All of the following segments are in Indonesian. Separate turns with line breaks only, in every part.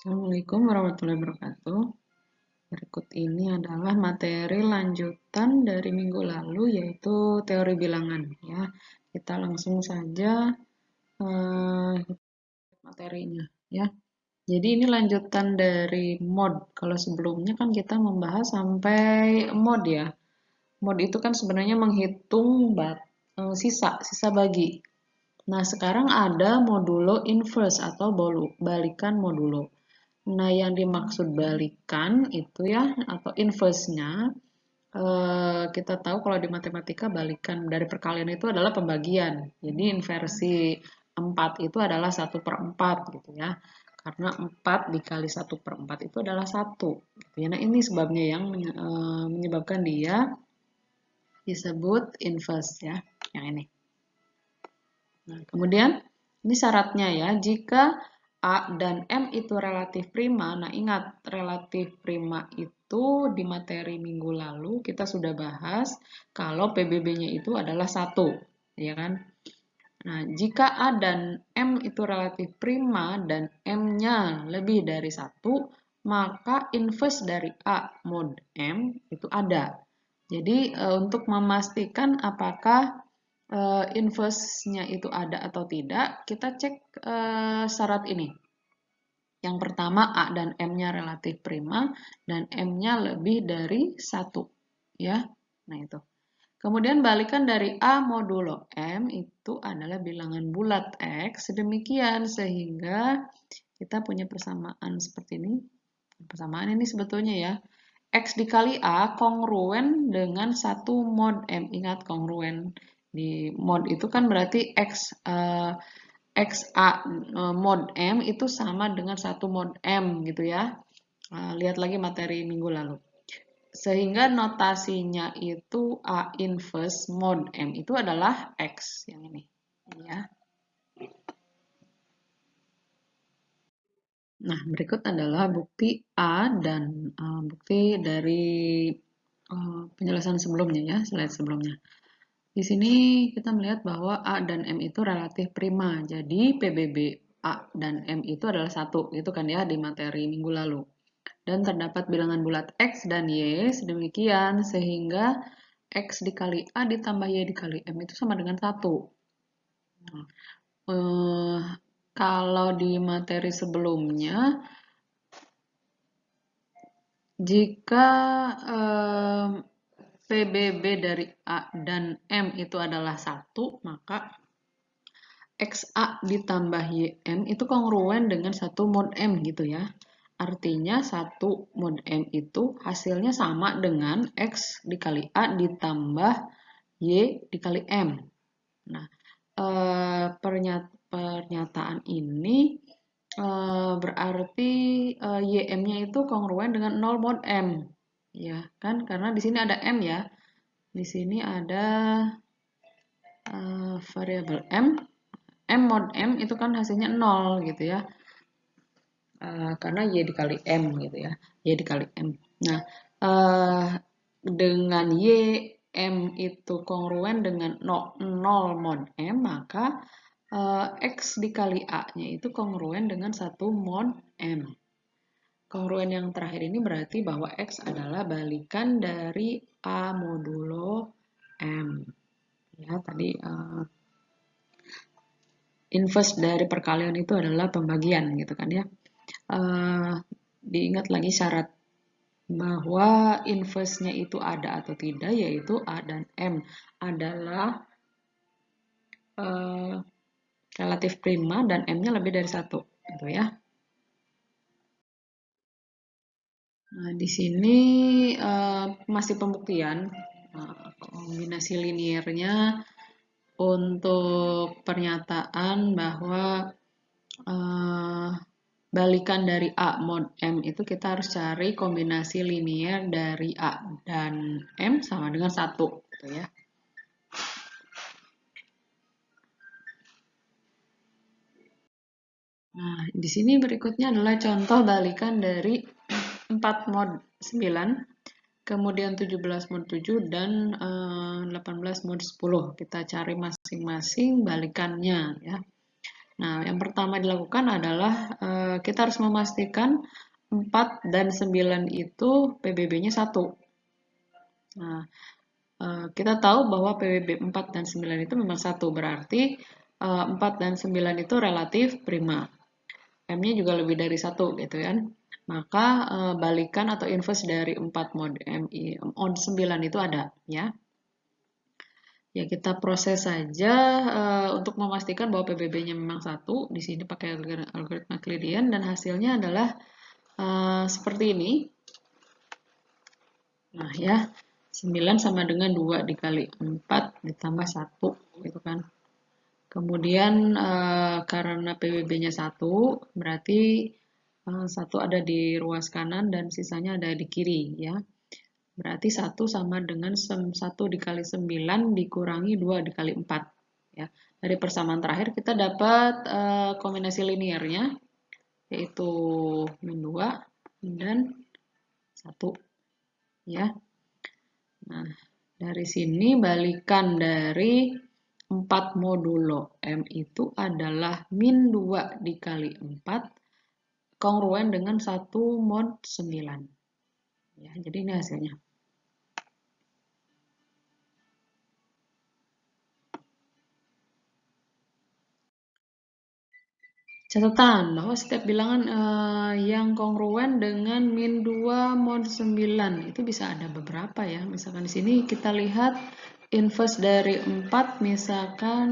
Assalamualaikum warahmatullahi wabarakatuh. Berikut ini adalah materi lanjutan dari minggu lalu, yaitu teori bilangan. Ya, kita langsung saja materinya. Ya, jadi ini lanjutan dari mod. Kalau sebelumnya kan kita membahas sampai mod ya. Mod itu kan sebenarnya menghitung sisa bagi. Nah, sekarang ada modulo inverse atau balikan modulo. Nah, yang dimaksud balikan itu ya, atau inverse-nya, kita tahu kalau di matematika balikan dari perkalian itu adalah pembagian. Jadi inversi 4 itu adalah 1/4 gitu ya. Karena 4 dikali 1/4 itu adalah 1. Gitu ya. Nah, ini sebabnya yang menyebabkan dia disebut inverse ya, yang ini. Nah, kemudian ini syaratnya ya, jika A dan M itu relatif prima. Nah, ingat relatif prima itu di materi minggu lalu kita sudah bahas kalau PBB-nya itu adalah 1, ya kan? Nah, jika A dan M itu relatif prima dan M-nya lebih dari 1, maka inverse dari A mod M itu ada. Jadi, untuk memastikan apakah inverse-nya itu ada atau tidak, kita cek syarat ini. Yang pertama, A dan M-nya relatif prima dan M-nya lebih dari 1. Ya, nah itu. Kemudian balikan dari A modulo M itu adalah bilangan bulat X. Demikian sehingga kita punya persamaan seperti ini. Persamaan ini sebetulnya ya. X dikali A kongruen dengan 1 mod M. Ingat kongruen. Di mod itu kan berarti X A mod M itu sama dengan 1 mod M gitu ya. Lihat lagi materi minggu lalu. Sehingga notasinya itu A inverse mod M itu adalah X yang ini. Ya. Nah, berikut adalah bukti A dan bukti dari penjelasan sebelumnya ya, slide sebelumnya. Di sini kita melihat bahwa A dan M itu relatif prima. Jadi PBB A dan M itu adalah 1, gitu kan ya di materi minggu lalu. Dan terdapat bilangan bulat X dan Y sedemikian sehingga X dikali A ditambah Y dikali M itu sama dengan 1. Nah, kalau di materi sebelumnya, jika PBB dari A dan M itu adalah 1, maka XA ditambah YM itu kongruen dengan 1 mod M gitu ya. Artinya 1 mod M itu hasilnya sama dengan X dikali A ditambah Y dikali M. Nah, pernyataan ini berarti YM-nya itu kongruen dengan 0 mod M. Ya, kan? Karena di sini ada M ya. Di sini ada variabel M. M mod M itu kan hasilnya 0 gitu ya. Karena Y dikali M gitu ya. Y dikali M. Nah, dengan Y M itu kongruen dengan 0 mod M, maka X dikali A-nya itu kongruen dengan 1 mod M. Kongruen yang terakhir ini berarti bahwa X adalah balikan dari A modulo M. Ya, tadi inverse dari perkalian itu adalah pembagian gitu kan ya. Diingat lagi syarat bahwa inverse-nya itu ada atau tidak, yaitu A dan M adalah relatif prima dan M-nya lebih dari 1 gitu ya. Nah, di sini masih pembuktian kombinasi liniernya untuk pernyataan bahwa balikan dari A mod M itu kita harus cari kombinasi linier dari A dan M sama dengan 1 gitu ya. Nah, di sini berikutnya adalah contoh balikan dari 4 mod 9, kemudian 17 mod 7 dan 18 mod 10. Kita cari masing-masing balikannya ya. Nah, yang pertama dilakukan adalah kita harus memastikan 4 dan 9 itu PBB-nya 1. Nah, kita tahu bahwa PBB 4 dan 9 itu memang 1, berarti 4 dan 9 itu relatif prima. M-nya juga lebih dari 1 gitu kan. Maka balikan atau inverse dari 4 mod MI mod 9 itu ada ya. Ya kita proses saja untuk memastikan bahwa PBB-nya memang 1. Di sini pakai algoritma Euclidean dan hasilnya adalah seperti ini. Nah ya, 9 sama dengan 2 dikali 4 ditambah 1 gitu kan. Kemudian karena PBB-nya 1, berarti 1 ada di ruas kanan dan sisanya ada di kiri ya. Berarti 1 sama dengan 1 dikali 9 dikurangi 2 dikali 4 ya. Dari persamaan terakhir kita dapat kombinasi linearnya yaitu min 2 dan 1 ya. Nah, dari sini balikan dari 4 modulo M itu adalah min 2 dikali 4 kongruen dengan 1 mod 9. Ya, jadi ini hasilnya. Catatan bahwa setiap bilangan yang kongruen dengan min 2 mod 9 itu bisa ada beberapa ya. Misalkan di sini kita lihat inverse dari 4 misalkan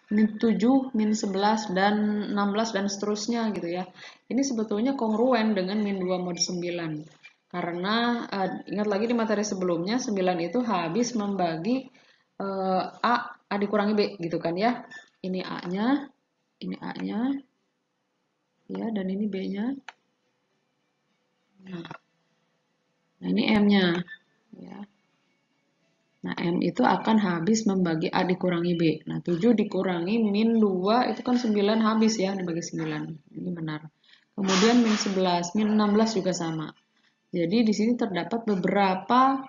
min 7, min 11 dan 16 dan seterusnya gitu ya. Ini sebetulnya kongruen dengan min 2 mod 9. Karena ingat lagi di materi sebelumnya 9 itu habis membagi A dikurangi B gitu kan ya. Ini A-nya, ini A-nya, ya, dan ini B-nya. Nah ini M-nya, ya. Nah, M itu akan habis membagi A dikurangi B. Nah, 7 dikurangi min 2 itu kan 9 habis ya, dibagi 9. Ini benar. Kemudian min 11, min 16 juga sama. Jadi di sini terdapat beberapa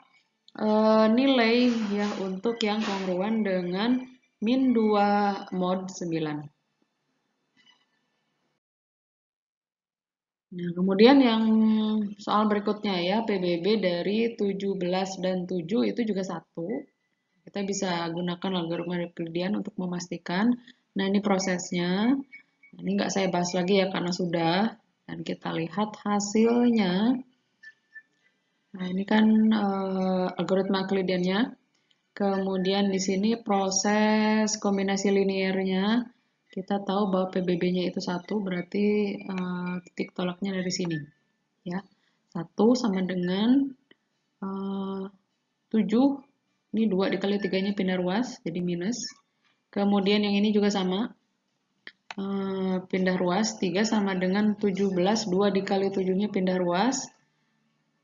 nilai ya untuk yang kongruen dengan min 2 mod 9. Nah, kemudian yang soal berikutnya ya, PBB dari 17 dan 7 itu juga 1. Kita bisa gunakan algoritma Euclidean untuk memastikan. Nah, ini prosesnya. Ini nggak saya bahas lagi ya karena sudah. Dan kita lihat hasilnya. Nah, ini kan algoritma Euclideannya. Kemudian di sini proses kombinasi linearnya. Kita tahu bahwa PBB-nya itu 1, berarti titik tolaknya dari sini. Ya, 1 sama dengan 7. Ini 2 dikali 3-nya pindah ruas, jadi minus. Kemudian yang ini juga sama. Pindah ruas, 3 sama dengan 17. 2 dikali 7-nya pindah ruas.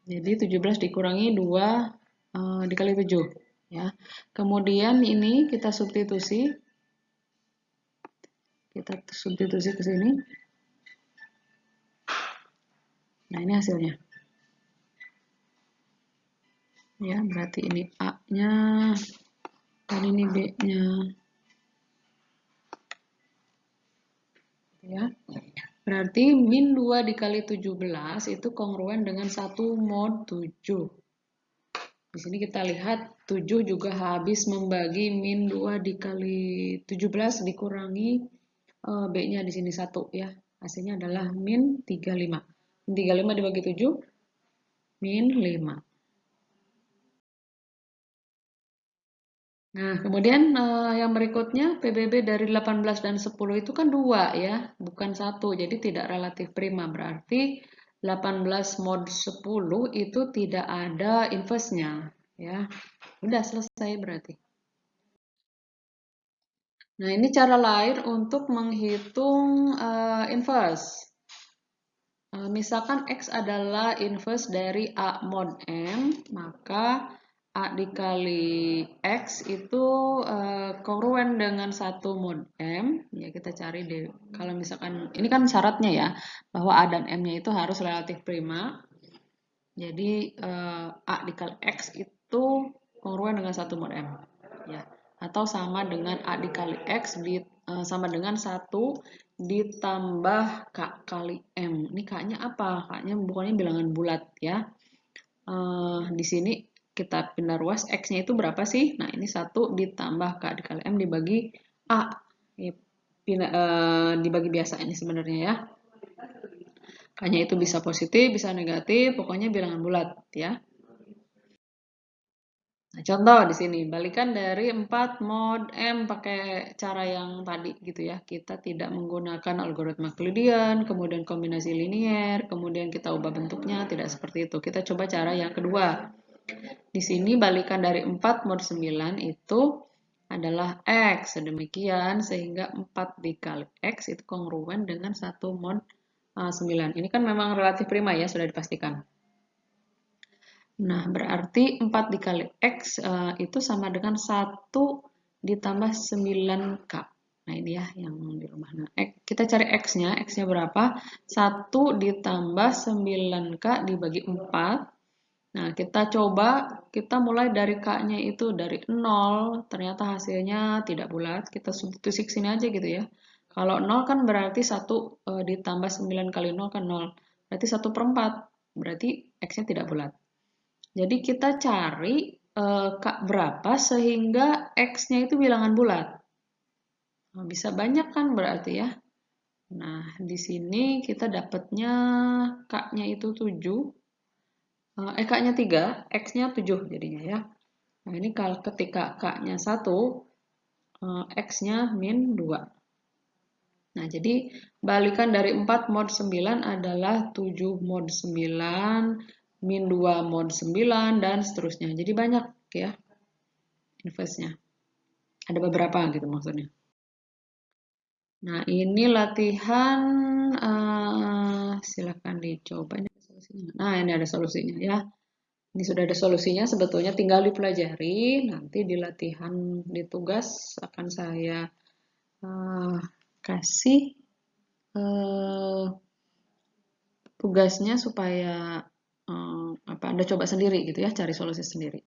Jadi 17 dikurangi 2 dikali 7. Ya. Kemudian ini kita substitusi. Kita substitusi ke sini. Nah, ini hasilnya. Ya, berarti ini A-nya dan ini B-nya. Ya. Berarti min 2 dikali 17 itu kongruen dengan 1 mod 7. Di sini kita lihat 7 juga habis membagi min 2 dikali 17 dikurangi B-nya di sini 1 ya. Hasilnya adalah min 35. Min 35 dibagi 7, min 5. Nah, kemudian yang berikutnya PBB dari 18 dan 10 itu kan 2 ya, bukan 1. Jadi tidak relatif prima. Berarti 18 mod 10 itu tidak ada inverse-nya ya. Udah selesai berarti. Nah, ini cara lain untuk menghitung inverse. Misalkan X adalah inverse dari A mod M, maka A dikali X itu kongruen dengan 1 mod M. Ya, kita cari deh. Kalau misalkan, ini kan syaratnya ya, bahwa A dan M-nya itu harus relatif prima. Jadi A dikali X itu kongruen dengan 1 mod M. Ya. atau sama dengan A dikali X sama dengan 1 ditambah K kali M. Ini K-nya apa? K-nya bukannya bilangan bulat ya. Di sini kita pindah ruas, X-nya itu berapa sih? Nah, ini 1 ditambah K dikali M dibagi A. Dibagi biasa ini sebenarnya ya. K-nya itu bisa positif, bisa negatif, pokoknya bilangan bulat ya. Nah, contoh di sini, balikan dari 4 mod M pakai cara yang tadi gitu ya. Kita tidak menggunakan algoritma Euclidean, kemudian kombinasi linier, kemudian kita ubah bentuknya, tidak seperti itu. Kita coba cara yang kedua. Di sini balikan dari 4 mod 9 itu adalah X. Sedemikian sehingga 4 dikali X itu kongruen dengan 1 mod 9. Ini kan memang relatif prima ya, sudah dipastikan. Nah, berarti 4 dikali X itu sama dengan 1 ditambah 9K. Nah, ini ya yang di rumah. Nah, kita cari X-nya. X-nya berapa? 1 ditambah 9K dibagi 4. Nah, kita coba, kita mulai dari K-nya itu dari 0. Ternyata hasilnya tidak bulat. Kita substitusi sini aja gitu ya. Kalau 0 kan berarti 1 ditambah 9 kali 0 kan 0. Berarti 1 per 4. Berarti X-nya tidak bulat. Jadi kita cari berapa sehingga X-nya itu bilangan bulat. Nah, bisa banyak kan berarti ya. Nah, di sini kita dapatnya K-nya itu 7. K-nya 3, X-nya 7 jadinya ya. Nah, ini kalau ketika K-nya 1, X-nya min 2. Nah, jadi balikan dari 4 mod 9 adalah 7 mod 9, min 2 mod 9, dan seterusnya. Jadi banyak ya inverse-nya. Ada beberapa gitu maksudnya. Nah, ini latihan, silakan dicoba. Ini ada solusinya. Nah, ini ada solusinya ya. Ini sudah ada solusinya, sebetulnya tinggal dipelajari. Nanti di latihan, di tugas akan saya kasih tugasnya supaya Anda coba sendiri gitu ya, cari solusi sendiri.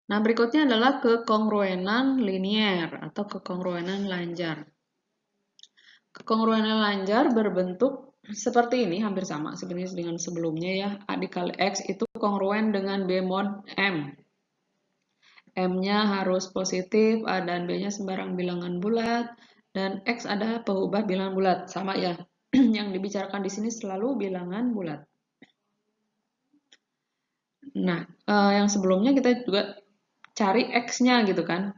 Nah, berikutnya adalah kekongruenan linier atau kekongruenan lanjar. Kekongruenan lanjar berbentuk seperti ini, hampir sama sebenarnya dengan sebelumnya ya. A dikali X itu kongruen dengan B mod M. M-nya harus positif, A dan B-nya sembarang bilangan bulat, dan X ada pengubah bilangan bulat. Sama ya, yang dibicarakan di sini selalu bilangan bulat. Nah, yang sebelumnya kita juga cari X-nya gitu kan.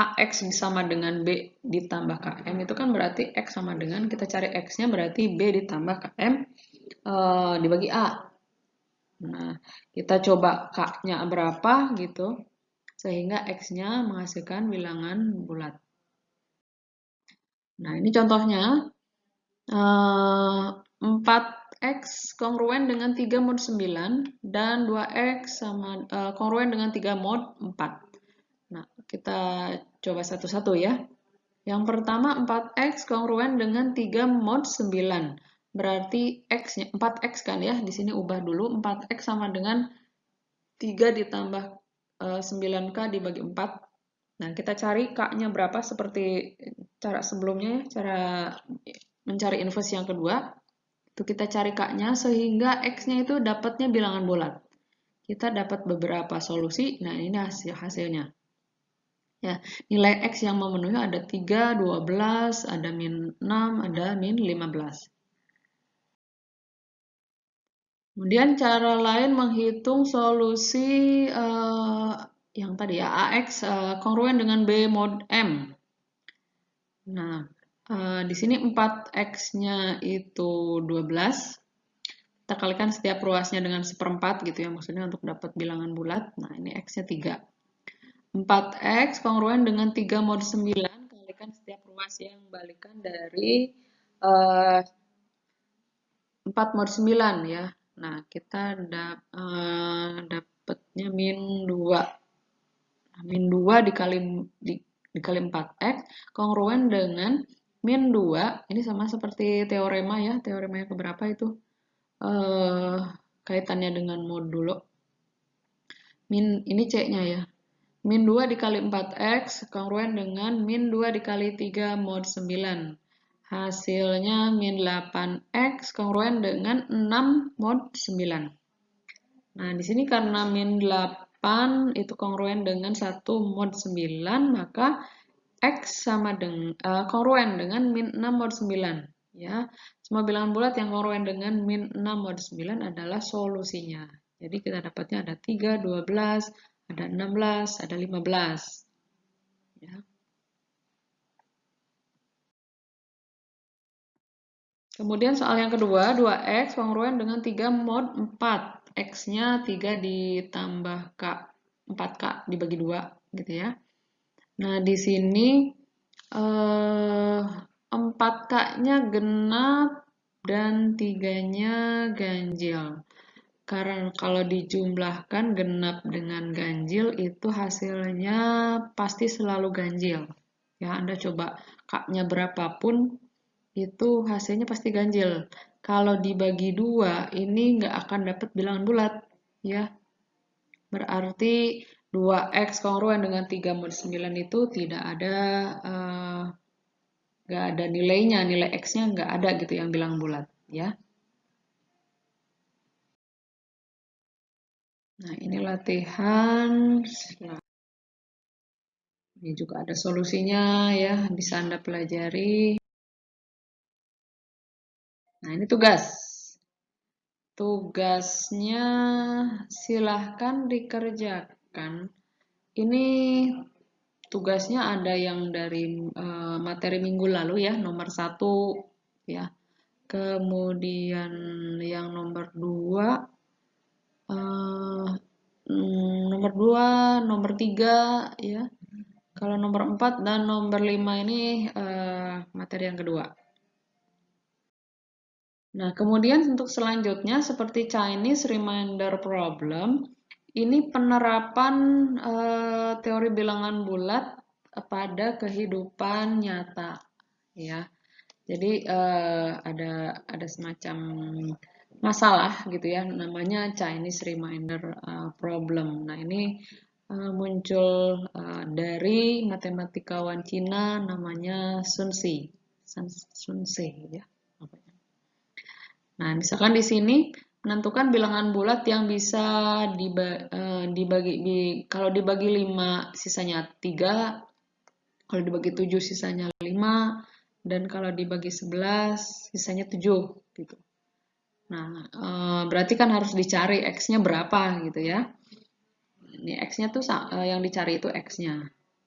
AX sama dengan B ditambah KM itu kan berarti X sama dengan, kita cari X-nya berarti B ditambah KM dibagi A. Nah, kita coba K-nya berapa gitu, sehingga X-nya menghasilkan bilangan bulat. Nah, ini contohnya. 4X kongruen dengan 3 mod 9 dan 2X sama kongruen dengan 3 mod 4. Nah, kita coba satu-satu ya. Yang pertama 4X kongruen dengan 3 mod 9. Berarti X-nya 4X kan ya. Di sini ubah dulu, 4X sama dengan 3 ditambah 9K dibagi 4. Nah, kita cari K-nya berapa seperti cara sebelumnya ya, cara mencari inverse yang kedua. Itu kita cari K-nya sehingga X-nya itu dapatnya bilangan bulat. Kita dapat beberapa solusi. Nah, ini hasilnya. Ya, nilai X yang memenuhi ada 3, 12, ada min 6, ada min 15. Kemudian cara lain menghitung solusi yang tadi ya, AX kongruen dengan B mod M. Nah, di sini 4X-nya itu 12. Kita kalikan setiap ruasnya dengan seperempat gitu ya, maksudnya untuk dapat bilangan bulat. Nah, ini X-nya 3. 4X kongruen dengan 3 mod 9, kalikan setiap ruas yang balikan dari 4 mod 9 ya. Nah, kita dapatnya min 2. Nah, min 2 dikali 4X kongruen dengan min 2. Ini sama seperti teorema ya. Teorema yang keberapa itu? Kaitannya dengan modulo. Min ini C-nya ya. Min 2 dikali 4x kongruen dengan min 2 dikali 3 mod 9. Hasilnya min 8x kongruen dengan 6 mod 9. Nah, di sini karena min 8 itu kongruen dengan 1 mod 9, maka X sama dengan kongruen dengan min 6 mod 9. Ya, semua bilangan bulat yang kongruen dengan min 6 mod 9 adalah solusinya. Jadi kita dapatnya ada 3, 12, ada 16, ada 15. Ya. Kemudian soal yang kedua, 2x kongruen dengan 3 mod 4. X-nya 3 ditambah K, 4K dibagi 2 gitu ya. Nah, di sini 4K-nya genap dan 3-nya ganjil. Karena kalau dijumlahkan genap dengan ganjil itu hasilnya pasti selalu ganjil. Ya, Anda coba K-nya berapapun itu hasilnya pasti ganjil. Kalau dibagi 2 ini nggak akan dapat bilangan bulat. Ya, berarti 2x kongruen dengan 3 mod 9 itu tidak ada nggak ada nilainya, nilai x-nya nggak ada gitu yang bilang bulat ya. Nah, ini latihan. Ini juga ada solusinya ya, bisa Anda pelajari. Nah, ini tugas. Tugasnya silahkan dikerjakan. Ini tugasnya ada yang dari materi minggu lalu ya, nomor 1 ya. Kemudian yang nomor 2 nomor 2, nomor 3 ya. Kalau nomor 4 dan nomor 5 ini materi yang kedua. Nah, kemudian untuk selanjutnya seperti Chinese Remainder Problem, ini penerapan teori bilangan bulat pada kehidupan nyata ya. Jadi ada semacam masalah gitu ya, namanya Chinese Remainder Problem. Nah, ini muncul dari matematikawan Cina namanya Sun Shi. Sun Shi ya. Nah, misalkan di sini menentukan bilangan bulat yang bisa dibagi kalau dibagi 5 sisanya 3, kalau dibagi 7 sisanya 5, dan kalau dibagi 11 sisanya 7 gitu. Nah, berarti kan harus dicari X-nya berapa gitu ya. Ini X-nya tuh yang dicari itu X-nya.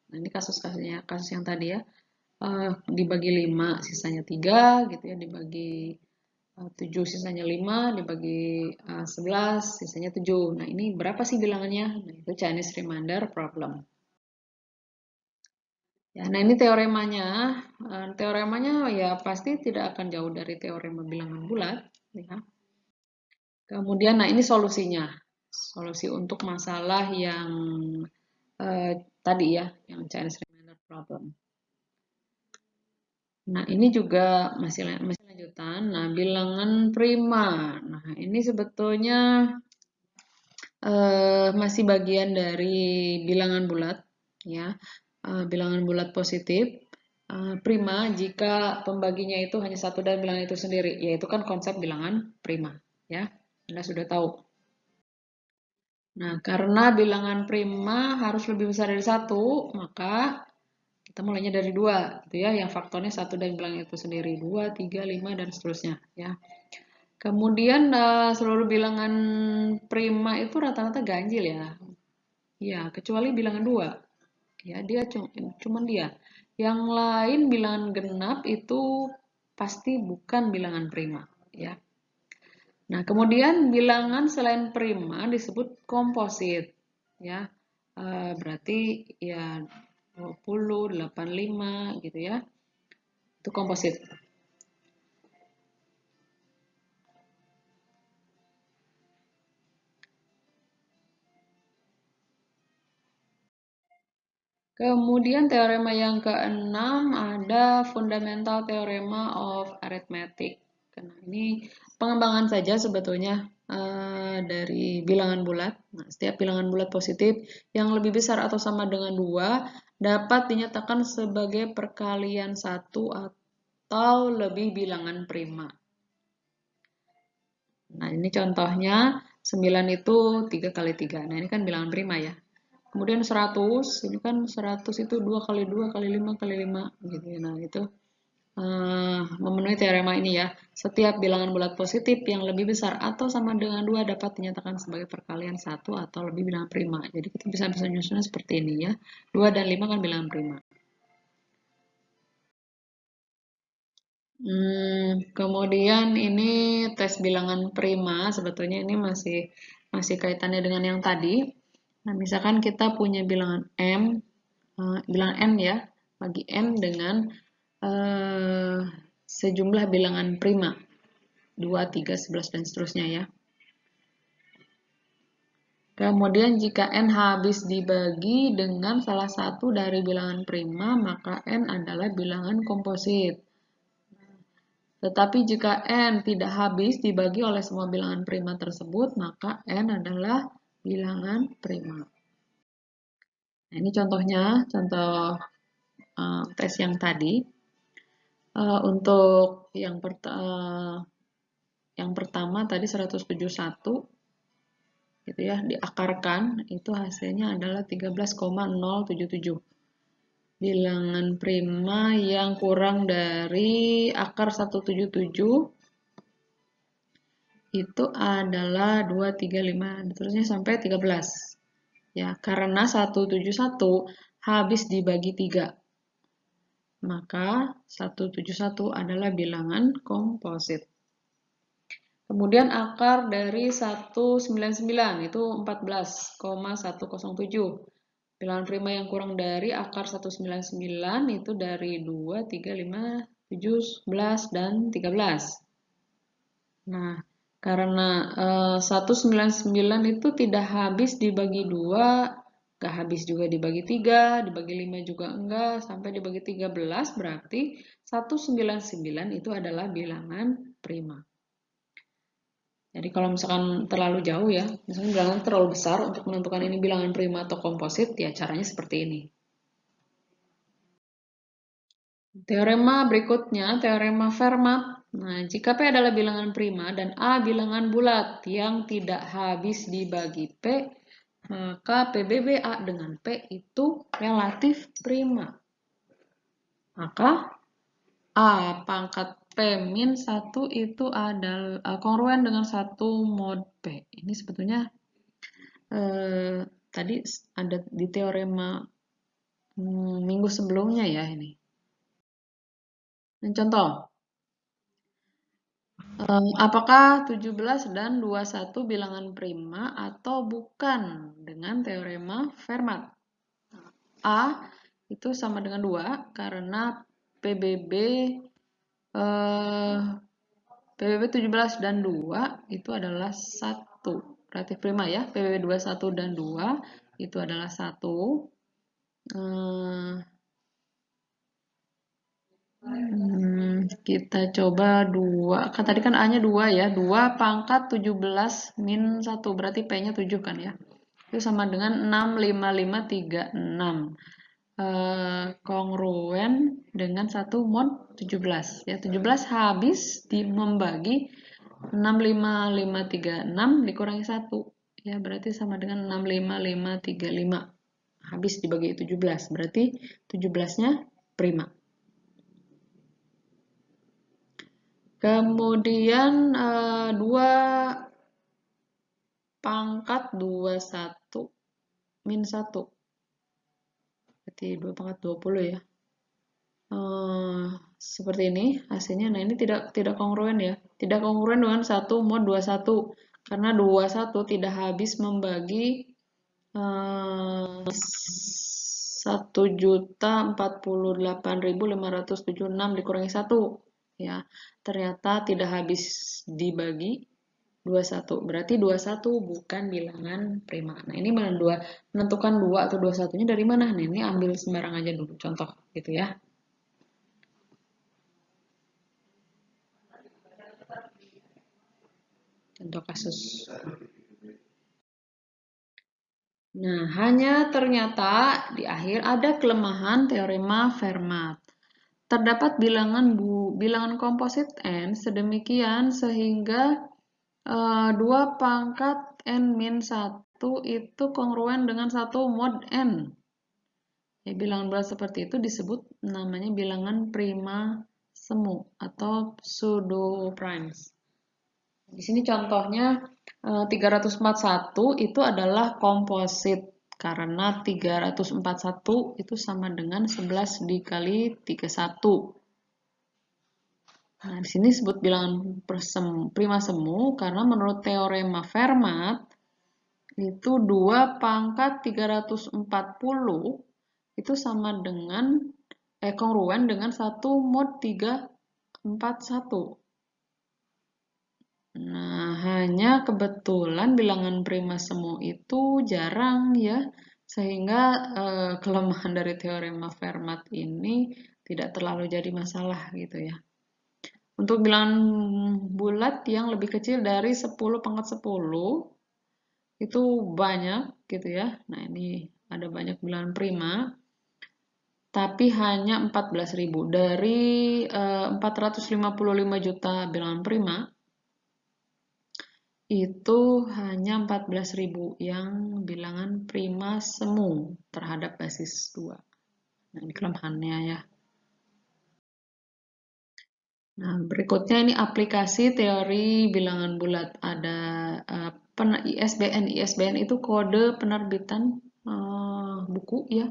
Nah, ini kasus-kasusnya, kasus yang tadi ya. Dibagi 5 sisanya 3 gitu ya, dibagi 7 sisanya 5, dibagi 11 sisanya 7. Nah, ini berapa sih bilangannya? Nah, itu Chinese Remainder Problem. Ya, nah ini teoremanya. Teoremanya ya pasti tidak akan jauh dari teorema bilangan bulat. Ya. Kemudian, nah ini solusinya. Solusi untuk masalah yang tadi ya, yang Chinese Remainder Problem. Nah, ini juga masih lanjutan. Nah, bilangan prima. Nah, ini sebetulnya masih bagian dari bilangan bulat, ya. Bilangan bulat positif. Prima jika pembaginya itu hanya satu dan bilangan itu sendiri, yaitu kan konsep bilangan prima, ya. Anda sudah tahu. Nah, karena bilangan prima harus lebih besar dari satu, maka kita mulainya dari 2, gitu ya, yang faktornya 1 dan bilangan itu sendiri. 2, 3, 5, dan seterusnya. Ya. Kemudian seluruh bilangan prima itu rata-rata ganjil ya. Ya, kecuali bilangan 2. Ya, dia cuma dia. Yang lain bilangan genap itu pasti bukan bilangan prima. Ya. Nah, kemudian bilangan selain prima disebut komposit. Ya, berarti ya 20, 85 gitu ya. Itu komposit. Kemudian teorema yang keenam ada Fundamental Theorem of Arithmetic. Nah, ini pengembangan saja sebetulnya dari bilangan bulat. Nah, setiap bilangan bulat positif yang lebih besar atau sama dengan 2 dapat dinyatakan sebagai perkalian 1 atau lebih bilangan prima. Nah, ini contohnya 9 itu 3 kali 3. Nah, ini kan bilangan prima ya. Kemudian 100, ini kan 100 itu 2 kali 2 kali 5 kali 5 gitu ya. Nah, itu memenuhi teorema ini ya. Setiap bilangan bulat positif yang lebih besar atau sama dengan 2 dapat dinyatakan sebagai perkalian 1 atau lebih bilangan prima. Jadi kita bisa menyusunnya seperti ini ya. 2 dan 5 kan bilangan prima. Kemudian ini tes bilangan prima, sebetulnya ini masih kaitannya dengan yang tadi. Nah, misalkan kita punya bilangan bilangan n ya, bagi n dengan sejumlah bilangan prima, 2, 3, 11, dan seterusnya ya. Kemudian jika n habis dibagi dengan salah satu dari bilangan prima, maka n adalah bilangan komposit. Tetapi jika n tidak habis dibagi oleh semua bilangan prima tersebut, maka n adalah bilangan prima. Nah, ini contohnya, contoh tes yang tadi. Untuk yang pertama tadi 171, gitu ya, diakarkan, itu hasilnya adalah 13,077. Bilangan prima yang kurang dari akar 177 itu adalah 2, 3, 5, terusnya sampai 13. Ya, karena 171 habis dibagi 3. Maka 171 adalah bilangan komposit. Kemudian akar dari 199 itu 14,107. Bilangan prima yang kurang dari akar 199 itu dari 2, 3, 5, 7, 11, dan 13. Nah, karena 199 itu tidak habis dibagi 2, gak habis juga dibagi 3, dibagi 5 juga enggak, sampai dibagi 13, berarti 199 itu adalah bilangan prima. Jadi kalau misalkan terlalu jauh ya, misalnya bilangan terlalu besar untuk menentukan ini bilangan prima atau komposit, ya caranya seperti ini. Teorema berikutnya, teorema Fermat. Nah, jika P adalah bilangan prima dan A bilangan bulat yang tidak habis dibagi P, maka PBB A dengan P itu relatif prima. Maka A pangkat P min 1 itu adalah kongruen dengan 1 mod P. Ini sebetulnya tadi ada di teorema minggu sebelumnya ya ini. Contoh, apakah 17 dan 21 bilangan prima atau bukan dengan teorema Fermat? A itu sama dengan 2 karena PBB 17 dan 2 itu adalah 1. Relatif prima ya. PBB 21 dan 2 itu adalah 1. Kita coba 2. Kan tadi kan A-nya 2 ya. 2 pangkat 17 min 1. Berarti P-nya 7 kan ya. Itu sama dengan 6, 5, 5, 3, 6. Kongruen dengan 1 mod 17. Ya, 17 habis membagi 6, 5, 5, 3, 6 dikurangi 1. Ya, berarti sama dengan 6, 5, 5, 3, 5. Habis dibagi 17. Berarti 17-nya prima. Kemudian 2 pangkat 21 min 1. Berarti 2 pangkat 20 ya. Seperti ini hasilnya. Nah, ini tidak kongruen ya. Tidak kongruen dengan 1 mod 21. Karena 21 tidak habis membagi 1.048.576 dikurangi 1. Ya, ternyata tidak habis dibagi 21. Berarti 21 bukan bilangan prima. Nah, ini menentukan 2 atau 21-nya dari mana? Nah, ini ambil sembarang aja dulu, contoh gitu ya. contoh kasus. Nah, hanya ternyata di akhir ada kelemahan teorema Fermat. Terdapat bilangan komposit n sedemikian sehingga 2 pangkat n min 1 itu kongruen dengan 1 mod n. Ya, bilangan bulat seperti itu disebut namanya bilangan prima semu atau pseudo primes. Di sini contohnya 341 itu adalah komposit karena 341 itu sama dengan 11 dikali 31. Nah, di sini disebut bilangan prima semu karena menurut teorema Fermat itu 2 pangkat 340 itu sama dengan kongruen dengan 1 mod 341. Nah, hanya kebetulan bilangan prima semu itu jarang ya, sehingga kelemahan dari teorema Fermat ini tidak terlalu jadi masalah gitu ya. Untuk bilangan bulat yang lebih kecil dari 10 pangkat 10 itu banyak gitu ya. Nah, ini ada banyak bilangan prima, tapi hanya 14.000 dari 455 juta bilangan prima. Itu hanya 14.000 yang bilangan prima semu terhadap basis 2. Nah, ini kelemahannya ya. Nah, berikutnya ini aplikasi teori bilangan bulat. Ada ISBN. ISBN itu kode penerbitan buku ya.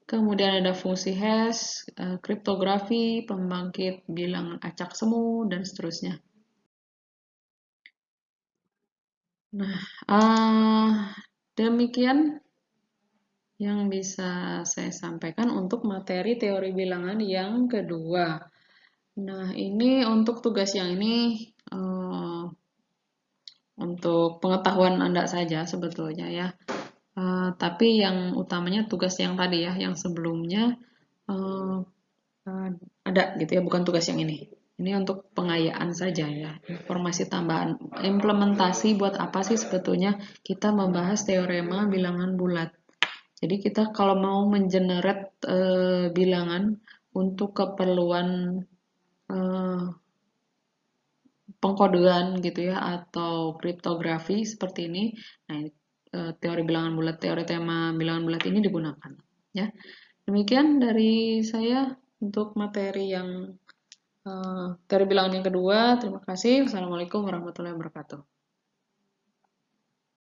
Kemudian ada fungsi hash, kriptografi, pembangkit bilangan acak semu, dan seterusnya. Nah, demikian yang bisa saya sampaikan untuk materi teori bilangan yang kedua. Nah, ini untuk tugas yang ini untuk pengetahuan Anda saja sebetulnya ya. Tapi yang utamanya tugas yang tadi ya, yang sebelumnya ada gitu ya, bukan tugas yang ini. Ini untuk pengayaan saja ya, informasi tambahan. Implementasi buat apa sih sebetulnya kita membahas teorema bilangan bulat. Jadi kita kalau mau mengenerate bilangan untuk keperluan pengkodean gitu ya atau kriptografi seperti ini, nah teori bilangan bulat, teori tema bilangan bulat ini digunakan. Ya, demikian dari saya untuk materi yang teori bilangan yang kedua. Terima kasih. Wassalamualaikum warahmatullahi wabarakatuh.